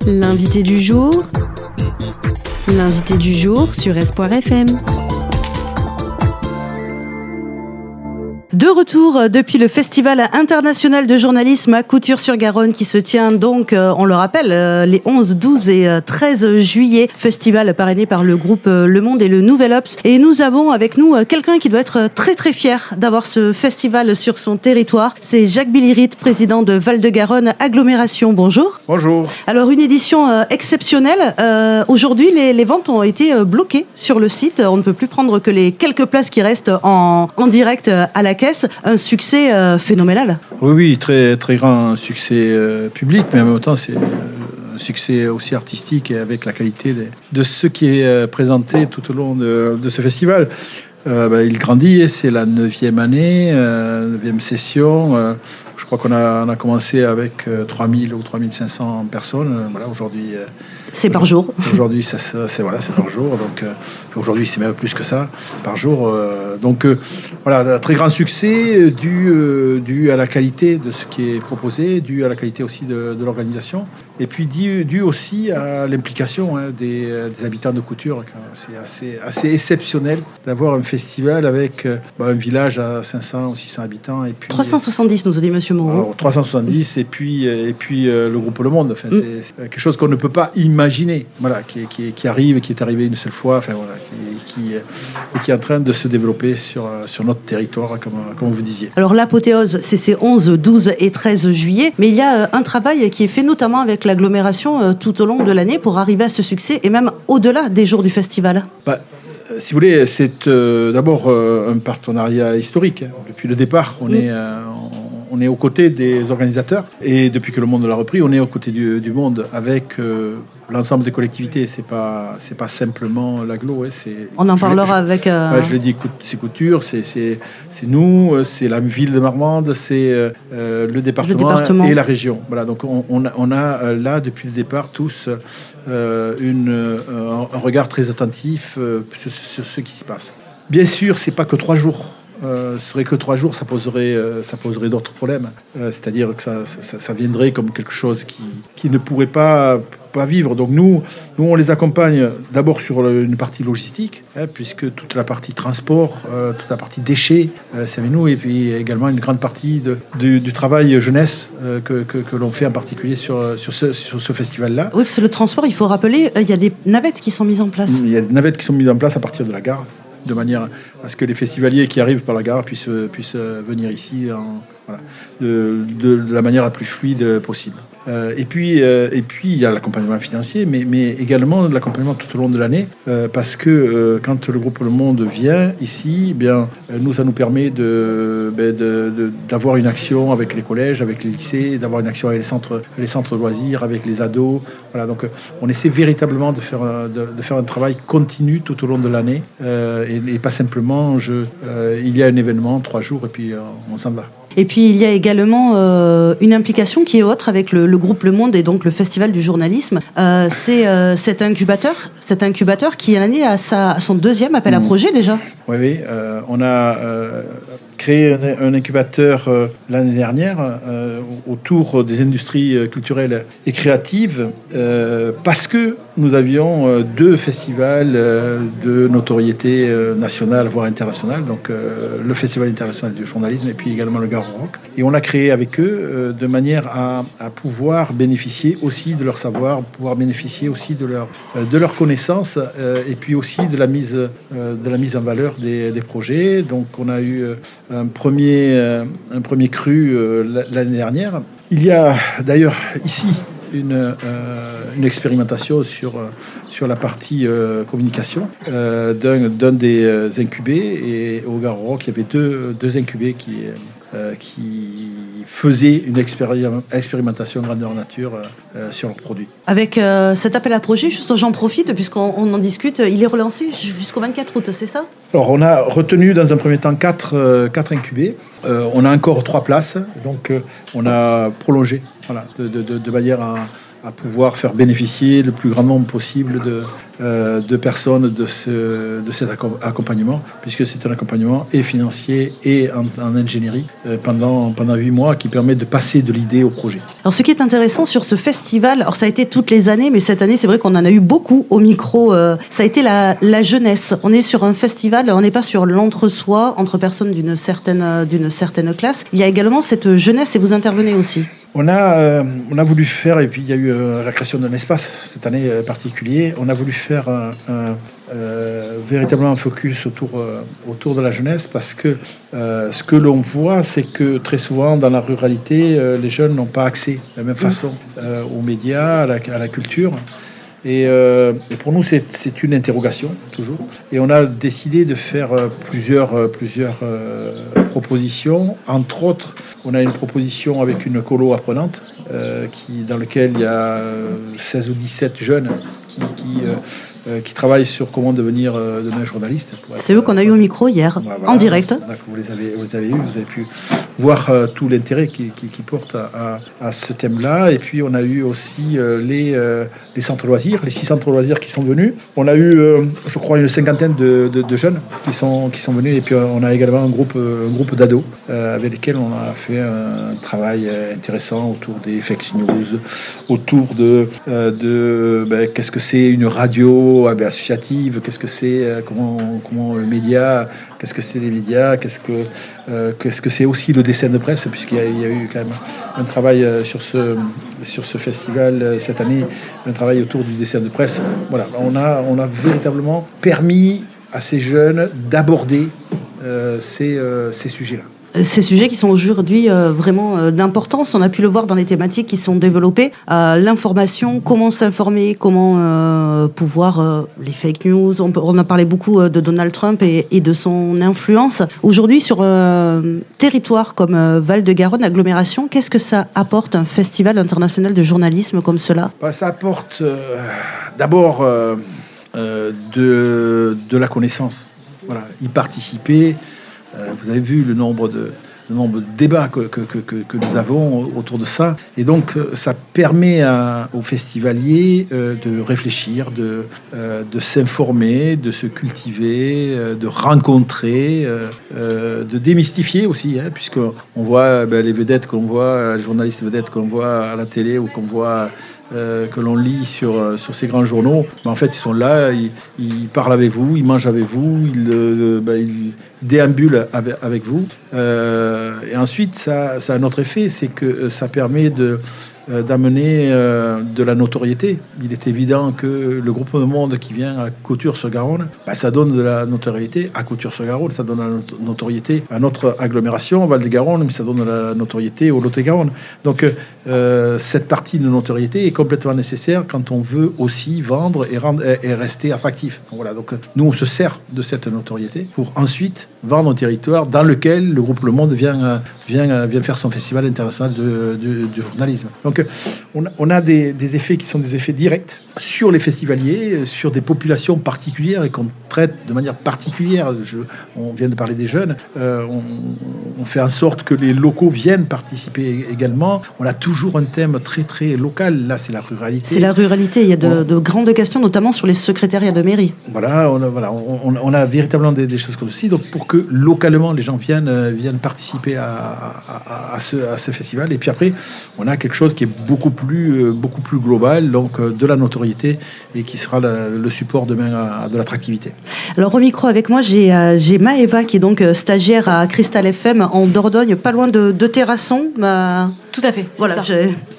L'invité du jour sur Espoir FM. De retour depuis le Festival international de journalisme à Couture-sur-Garonne qui se tient donc, on le rappelle, les 11, 12 et 13 juillet. Festival parrainé par le groupe Le Monde et le Nouvel Obs. Et nous avons avec nous quelqu'un qui doit être très très fier d'avoir ce festival sur son territoire. C'est Jacques Bilirit, président de Val-de-Garonne Agglomération. Bonjour. Bonjour. Alors une édition exceptionnelle. Aujourd'hui, les ventes ont été bloquées sur le site. On ne peut plus prendre que les quelques places qui restent en direct à la caisse. Un succès phénoménal. Oui, très, très grand succès public, mais en même temps, c'est un succès aussi artistique et avec la qualité de ce qui est présenté tout au long de ce festival. Il grandit et c'est la 9e année, 9e session. Je crois qu'on a commencé avec 3000 ou 3500 personnes. Voilà, aujourd'hui. C'est par jour. Aujourd'hui, c'est par jour. Donc, aujourd'hui, c'est même plus que ça par jour. Un très grand succès dû à la qualité de ce qui est proposé, dû à la qualité aussi de l'organisation, et puis dû aussi à l'implication des habitants de Couture. C'est assez exceptionnel d'avoir un festival avec un village à 500 ou 600 habitants. Et puis, 370, nous a dit Monsieur Moreau. Alors, 370 et puis le groupe Le Monde. Enfin, c'est quelque chose qu'on ne peut pas imaginer. Voilà, qui arrive, qui est arrivé une seule fois. Enfin voilà, qui est en train de se développer sur notre territoire, comme vous disiez. Alors l'apothéose, c'est ces 11, 12 et 13 juillet, mais il y a un travail qui est fait notamment avec l'agglomération tout au long de l'année pour arriver à ce succès et même au-delà des jours du festival. Si vous voulez, c'est d'abord un partenariat historique. Depuis le départ, on est aux côtés des organisateurs, et depuis que Le Monde l'a repris, on est aux côtés du monde avec l'ensemble des collectivités. C'est pas simplement l'agglo. On en parlera avec. Je l'ai dit, c'est Couture, c'est nous, c'est la ville de Marmande, c'est le département et la région. Voilà, donc on a là depuis le départ tous un regard très attentif sur ce qui se passe. Bien sûr, c'est pas que 3 jours. Ce serait que 3 jours, ça poserait d'autres problèmes. C'est-à-dire que ça viendrait comme quelque chose qui ne pourrait pas vivre. Donc nous, on les accompagne d'abord sur une partie logistique, puisque toute la partie transport, toute la partie déchets, c'est avec nous, et puis également une grande partie du travail jeunesse que l'on fait en particulier sur ce festival-là. Oui, parce que le transport, il faut rappeler, il y a des navettes qui sont mises en place. Il y a des navettes qui sont mises en place à partir de la gare, de manière à ce que les festivaliers qui arrivent par la gare puissent venir ici de la manière la plus fluide possible. Et puis il y a l'accompagnement financier, mais également l'accompagnement tout au long de l'année, parce que quand le groupe Le Monde vient ici, ça nous permet d'avoir une action avec les collèges, avec les lycées, d'avoir une action avec les centres de loisirs, avec les ados. Voilà, donc on essaie véritablement de faire un travail continu tout au long de l'année, et pas simplement il y a un événement 3 jours et puis on s'en va. Et puis il y a également une implication qui est autre avec le groupe Le Monde et donc le Festival du journalisme. C'est cet incubateur qui l'année a son 2e appel à projet déjà. Oui. On a créé un incubateur l'année dernière autour des industries culturelles et créatives, parce que nous avions 2 festivals de notoriété nationale, voire internationale, donc le Festival international du journalisme et puis également le Garo Rock. Et on l'a créé avec eux de manière à pouvoir bénéficier aussi de leur savoir, pouvoir bénéficier aussi de leur connaissance, et puis aussi de la mise en valeur des projets. Donc on a eu un premier cru l'année dernière. Il y a d'ailleurs ici une expérimentation sur la partie communication d'un des incubés, et au Garo Rock il y avait deux incubés qui faisaient une expérimentation grandeur nature sur leurs produits. Avec cet appel à projet, juste j'en profite puisqu'on en discute, il est relancé jusqu'au 24 août, c'est ça ? Alors on a retenu dans un premier temps 4 incubés. On a encore 3 places, donc on a prolongé, voilà, de manière à pouvoir faire bénéficier le plus grand nombre possible de personnes de cet accompagnement, puisque c'est un accompagnement et financier et en ingénierie pendant 8 mois qui permet de passer de l'idée au projet. Alors ce qui est intéressant sur ce festival, alors ça a été toutes les années, mais cette année c'est vrai qu'on en a eu beaucoup au micro, ça a été la jeunesse. On est sur un festival, on n'est pas sur l'entre-soi entre personnes d'une certaine classe. Il y a également cette jeunesse et vous intervenez aussi. On a voulu faire, et puis il y a eu la création d'un espace cette année particulier, on a voulu faire véritablement un focus autour de la jeunesse, parce que ce que l'on voit, c'est que très souvent dans la ruralité, les jeunes n'ont pas accès de la même façon aux médias, à la culture. Et pour nous, c'est une interrogation, toujours. Et on a décidé de faire plusieurs propositions. Entre autres, on a une proposition avec une colo apprenante dans laquelle il y a 16 ou 17 jeunes qui travaillent sur comment devenir journaliste. C'est eux qu'on a eu au micro hier, voilà, en direct. Vous les avez eu, vous avez pu voir tout l'intérêt qu'ils portent à ce thème-là. Et puis on a eu aussi les centres loisirs, les 6 centres loisirs qui sont venus. On a eu, je crois, une 50aine de jeunes qui sont venus. Et puis on a également un groupe d'ados avec lesquels on a fait un travail intéressant autour des fake news, autour de qu'est-ce que c'est une radio associative, qu'est-ce que c'est, comment le média, qu'est-ce que c'est les médias, qu'est-ce que c'est aussi le dessin de presse, puisqu'il y a eu quand même un travail sur ce festival cette année, un travail autour du dessin de presse. Voilà, on a véritablement permis à ces jeunes d'aborder ces sujets-là. Ces sujets qui sont aujourd'hui vraiment d'importance, on a pu le voir dans les thématiques qui sont développées. L'information, comment s'informer, comment pouvoir les fake news. On a parlé beaucoup de Donald Trump et de son influence. Aujourd'hui, sur un territoire comme Val-de-Garonne, agglomération, qu'est-ce que ça apporte un festival international de journalisme comme cela ? Ça apporte d'abord de la connaissance. Voilà, y participer. Vous avez vu le nombre de débats que nous avons autour de ça. Et donc, ça permet aux festivaliers de réfléchir, de s'informer, de se cultiver, de rencontrer, de démystifier aussi, puisqu'on voit les vedettes qu'on voit, les journalistes vedettes qu'on voit à la télé ou qu'on voit que l'on lit sur ces grands journaux, en fait ils sont là, ils parlent avec vous, ils mangent avec vous, ils déambulent avec vous. Et ensuite, ça a un autre effet, c'est que ça permet d'amener de la notoriété. Il est évident que le groupe de monde qui vient à Couture-sur-Garonne, ça donne de la notoriété à Couture-sur-Garonne, ça donne de la notoriété à notre agglomération, Val-de-Garonne, mais ça donne de la notoriété au Lot-et-Garonne. Donc cette partie de notoriété est complètement nécessaire quand on veut aussi vendre et rester attractif. Voilà, donc nous on se sert de cette notoriété pour ensuite vendre un territoire dans lequel le groupe Le Monde vient faire son festival international de journalisme. Donc on a des effets qui sont des effets directs sur les festivaliers, sur des populations particulières et qu'on traite de manière particulière. On vient de parler des jeunes, on fait en sorte que les locaux viennent participer également. On a toujours un thème très très local, là c'est la ruralité. C'est la ruralité, il y a de grandes questions, notamment sur les secrétariats de mairie. Voilà, on a véritablement des choses comme ceci, donc pour que localement les gens viennent participer à ce festival. Et puis après, on a quelque chose qui est beaucoup plus global, donc de la notoriété et qui sera le support demain de l'attractivité. Alors au micro avec moi, j'ai Maëva qui est donc stagiaire à Cristal FM en Dordogne, pas loin de Terrasson. Tout à fait. Voilà,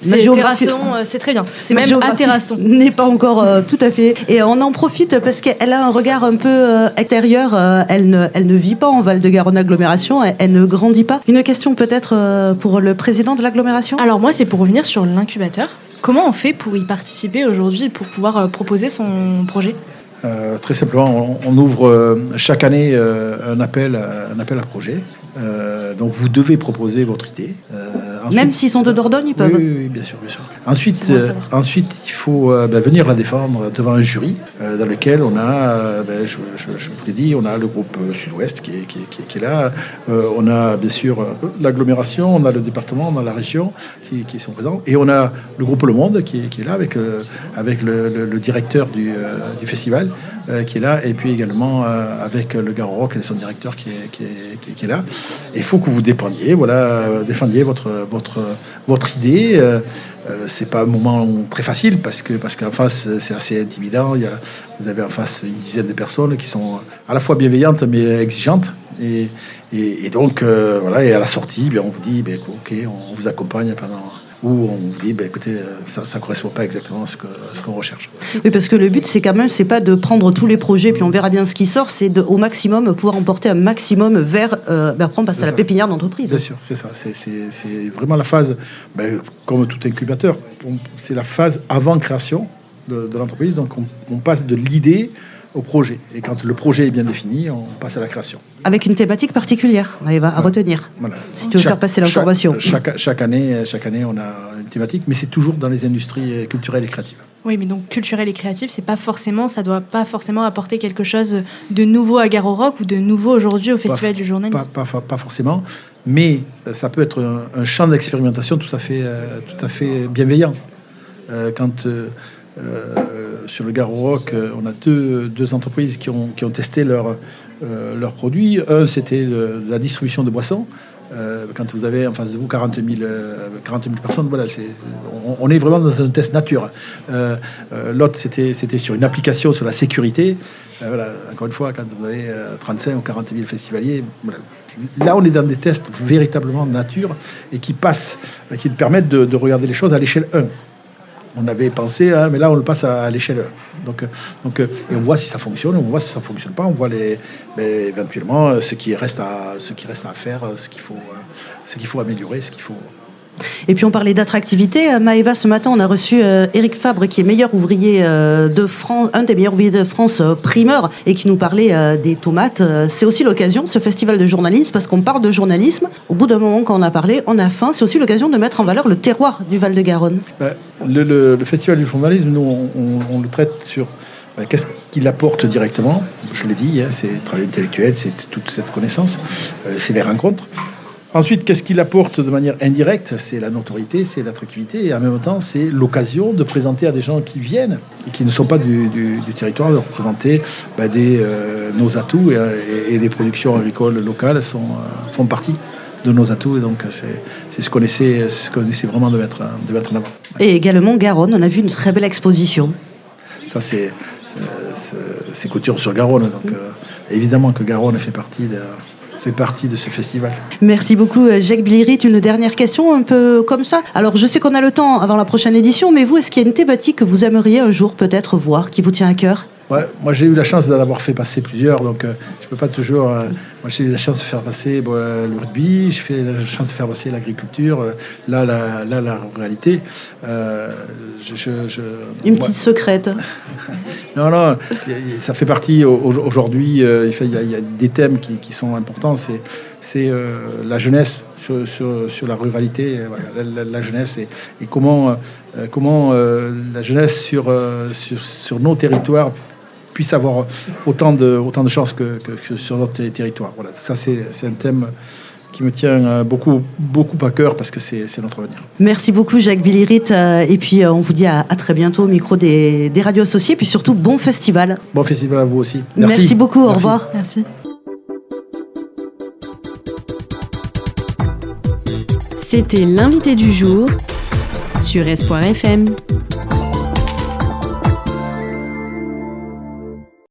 Terrasson, c'est très bien. C'est même à Terrasson. N'est pas encore tout à fait. Et on en profite parce qu'elle a un regard un peu extérieur. Elle ne vit pas en Val-de-Garonne agglomération. Elle ne grandit pas. Une question peut-être pour le président de l'agglomération. Alors moi, c'est pour revenir sur l'incubateur. Comment on fait pour y participer aujourd'hui, pour pouvoir proposer son projet ? Très simplement, on ouvre chaque année un appel à projet. Donc vous devez proposer votre idée Même s'ils sont de Dordogne, ils peuvent. Oui, bien sûr. Ensuite, il faut venir la défendre devant un jury dans lequel on a, je vous l'ai dit, on a le groupe Sud-Ouest qui est là. On a bien sûr l'agglomération, on a le département, on a la région qui sont présents. Et on a le groupe Le Monde qui est là avec le directeur du festival qui est là. Et puis également avec le Garo Rock et son directeur qui est là. Il faut que vous défendiez votre idée. C'est pas un moment très facile parce qu'en face c'est assez intimidant. Vous avez en face une dizaine de personnes qui sont à la fois bienveillantes mais exigeantes. Et donc et à la sortie, on vous dit ok, on vous accompagne pendant. Où on vous dit, écoutez, ça ne correspond pas exactement à ce qu'on recherche. Oui, parce que le but, c'est pas de prendre tous les projets, puis on verra bien ce qui sort, c'est au maximum pouvoir emporter un maximum vers, après on passe à la pépinière d'entreprise. Bien sûr, c'est ça. C'est vraiment la phase, comme tout incubateur, c'est la phase avant création de l'entreprise. Donc on passe de l'idée au projet. Et quand le projet est bien défini, on passe à la création. Avec une thématique particulière, Maëva, à retenir. Voilà. Si tu veux faire passer l'information. Chaque année, on a une thématique, mais c'est toujours dans les industries culturelles et créatives. Oui, mais donc culturel et créatif, ça doit pas forcément apporter quelque chose de nouveau à Garo Rock ou de nouveau aujourd'hui au Festival du journalisme. Pas forcément, mais ça peut être un champ d'expérimentation tout à fait bienveillant. Sur le Garo Rock, on a deux entreprises qui ont testé leurs produits. Un, c'était la distribution de boissons. Quand vous avez en face de vous 40 000 personnes, voilà, on est vraiment dans un test nature. L'autre, c'était sur une application sur la sécurité. Encore une fois, quand vous avez 35 ou 40 000 festivaliers, voilà. Là, on est dans des tests véritablement nature et qui permettent de regarder les choses à l'échelle 1. On avait pensé, mais là on le passe à l'échelle 1. Donc, et on voit si ça fonctionne, on voit si ça ne fonctionne pas, on voit éventuellement ce qui reste à faire, ce qu'il faut améliorer, ce qu'il faut. Et puis on parlait d'attractivité. Maëva, ce matin, on a reçu Éric Fabre, qui est meilleur ouvrier de France, un des meilleurs ouvriers de France primeur, et qui nous parlait des tomates. C'est aussi l'occasion, ce festival de journalisme, parce qu'on parle de journalisme. Au bout d'un moment, quand on a parlé, on a faim. C'est aussi l'occasion de mettre en valeur le terroir du Val-de-Garonne. Le festival du journalisme, nous, on le traite sur qu'est-ce qu'il apporte directement. Je l'ai dit, c'est le travail intellectuel, c'est toute cette connaissance, c'est les rencontres. Ensuite, qu'est-ce qu'il apporte de manière indirecte ? C'est la notoriété, c'est l'attractivité, et en même temps, c'est l'occasion de présenter à des gens qui viennent et qui ne sont pas du territoire, de représenter nos atouts, et les productions agricoles locales font partie de nos atouts, et donc c'est ce qu'on essaie vraiment de mettre en avant. Et également Garonne, on a vu une très belle exposition. Ça, c'est Couture sur Garonne, donc évidemment que Garonne fait partie de ce festival. Merci beaucoup, Jacques Bilirit. Une dernière question, un peu comme ça. Alors, je sais qu'on a le temps avant la prochaine édition, mais vous, est-ce qu'il y a une thématique que vous aimeriez un jour peut-être voir, qui vous tient à cœur ? Ouais, moi, j'ai eu la chance d'en avoir fait passer plusieurs, donc je peux pas toujours. Moi, j'ai eu la chance de faire passer le rugby, j'ai fait la chance de faire passer l'agriculture, la ruralité. Une petite secrète. Non, ça fait partie. Aujourd'hui, il y a des thèmes qui sont importants. C'est la jeunesse sur la ruralité, la jeunesse et comment la jeunesse sur nos territoires puisse avoir autant de chances que sur notre territoire. Voilà, ça c'est un thème qui me tient beaucoup à cœur parce que c'est notre avenir. Merci beaucoup, Jacques Bilirit, et puis on vous dit à très bientôt au micro des radios associées, puis surtout bon festival. Bon festival à vous aussi. Merci beaucoup, au revoir. Merci. C'était l'invité du jour sur Espoir FM.